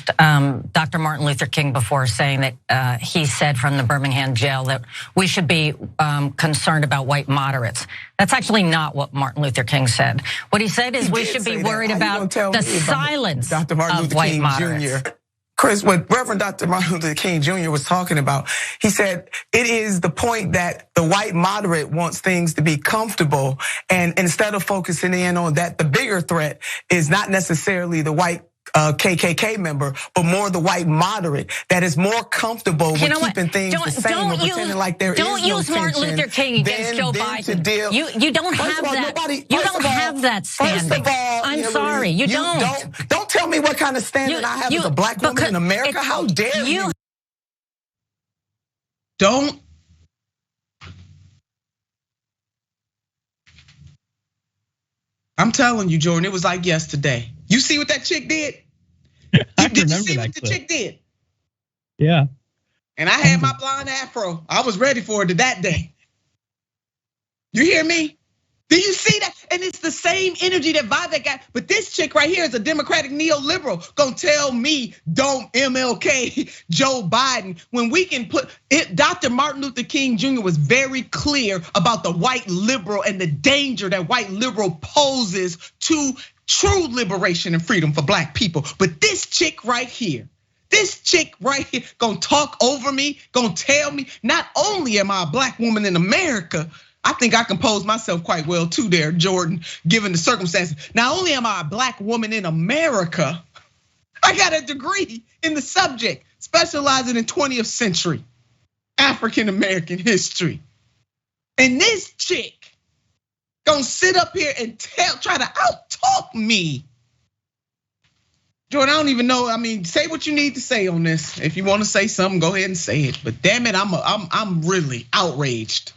referenced Dr. Martin Luther King before, saying that he said from the Birmingham jail that we should be concerned about white moderates. That's actually not what Martin Luther King said. What he said is we should be worried about the silence of white moderates. Chris, what Reverend Dr. Martin Luther King Jr. was talking about, he said it is the point that the white moderate wants things to be comfortable, and instead of focusing in on that, the bigger threat is not necessarily the white KKK member, but more the white moderate that is more comfortable with keeping things the same and pretending like there is no tension. Don't use Martin Luther King against Joe Biden. You don't have that. You don't have that standing. First of all, I'm sorry, you don't. Don't tell me what kind of standing I have as a black woman in America. How dare you? Don't. I'm telling you, Jordan, it was like yesterday. You see what that chick did? Did you see what the chick did? Yeah. And I had my blonde afro. I was ready for it that day. You hear me? Do you see that? And it's the same energy that Vivek got. But this chick right here is a Democratic neoliberal. Gonna tell me don't MLK Joe Biden when we can put it. Dr. Martin Luther King Jr. was very clear about the white liberal and the danger that white liberal poses to true liberation and freedom for black people. But this chick right here gonna talk over me, gonna tell me not only am I a black woman in America, I think I compose myself quite well too there, Jordan, given the circumstances. Not only am I a black woman in America, I got a degree in the subject, specializing in 20th century African American history. And this chick gonna sit up here and try to out-talk me. Jordan, I don't even know. I mean, say what you need to say on this. If you want to say something, go ahead and say it. But damn it, I'm really outraged.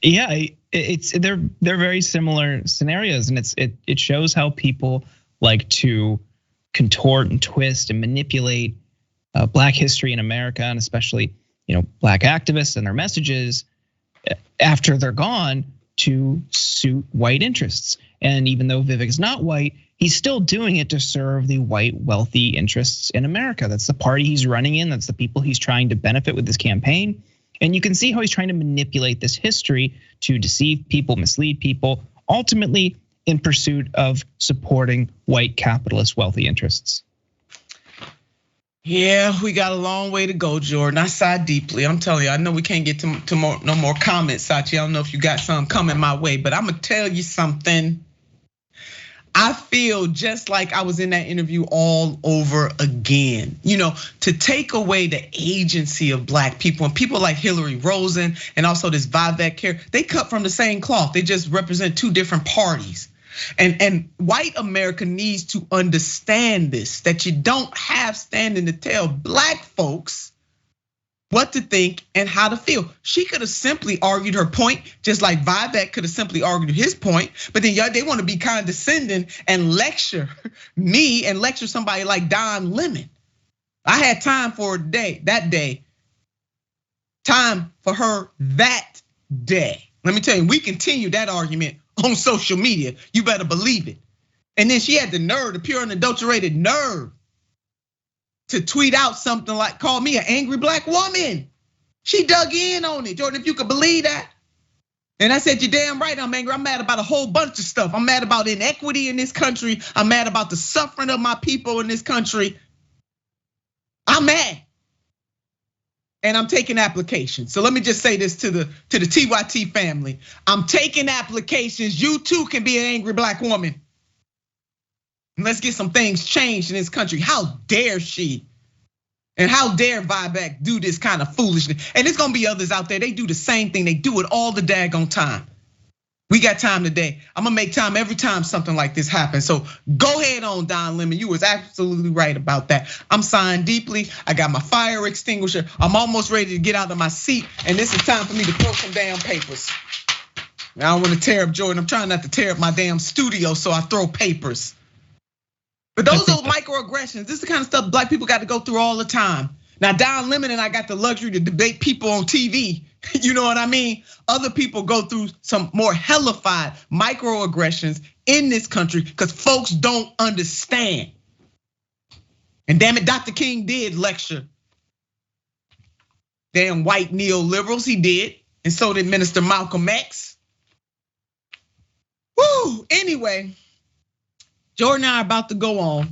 Yeah, they're very similar scenarios, and it shows how people like to contort and twist and manipulate Black history in America, and especially Black activists and their messages after they're gone to suit white interests. And even though Vivek is not white, he's still doing it to serve the white wealthy interests in America. That's the party he's running in. That's the people he's trying to benefit with this campaign. And you can see how he's trying to manipulate this history to deceive people, mislead people, ultimately in pursuit of supporting white capitalist wealthy interests. Yeah, we got a long way to go, Jordan. I sigh deeply. I'm telling you, I know we can't get to no more comments, Sachi. I don't know if you got some coming my way, but I'm gonna tell you something. I feel just like I was in that interview all over again. To take away the agency of black people, and people like Hilary Rosen and also this Vivek here, they cut from the same cloth. They just represent two different parties. And white America needs to understand this, that you don't have standing to tell black folks what to think and how to feel. She could have simply argued her point, just like Vivek could have simply argued his point. But then they want to be condescending and lecture me and lecture somebody like Don Lemon. I had time for that day. Time for her that day. Let me tell you, we continue that argument on social media. You better believe it. And then she had the nerve, the pure and adulterated nerve, to tweet out something like, call me an angry black woman. She dug in on it, Jordan, if you could believe that. And I said, you're damn right, I'm angry. I'm mad about a whole bunch of stuff. I'm mad about inequity in this country. I'm mad about the suffering of my people in this country. I'm mad. And I'm taking applications. So let me just say this to the TYT family. I'm taking applications. You too can be an angry black woman. And let's get some things changed in this country. How dare she? And how dare Vivek do this kind of foolishness? And there's gonna be others out there, they do the same thing. They do it all the daggone time. We got time today. I'm gonna make time every time something like this happens. So go ahead on, Don Lemon. You was absolutely right about that. I'm sighing deeply. I got my fire extinguisher. I'm almost ready to get out of my seat. And this is time for me to throw some damn papers. Now I don't wanna tear up Jordan. I'm trying not to tear up my damn studio, so I throw papers. But those are microaggressions. This is the kind of stuff black people got to go through all the time. Now, Don Lemon and I got the luxury to debate people on TV. You know what I mean? Other people go through some more hellified microaggressions in this country because folks don't understand. And damn it, Dr. King did lecture damn white neoliberals, he did. And so did Minister Malcolm X. Woo, anyway, Jordan and I are about to go on.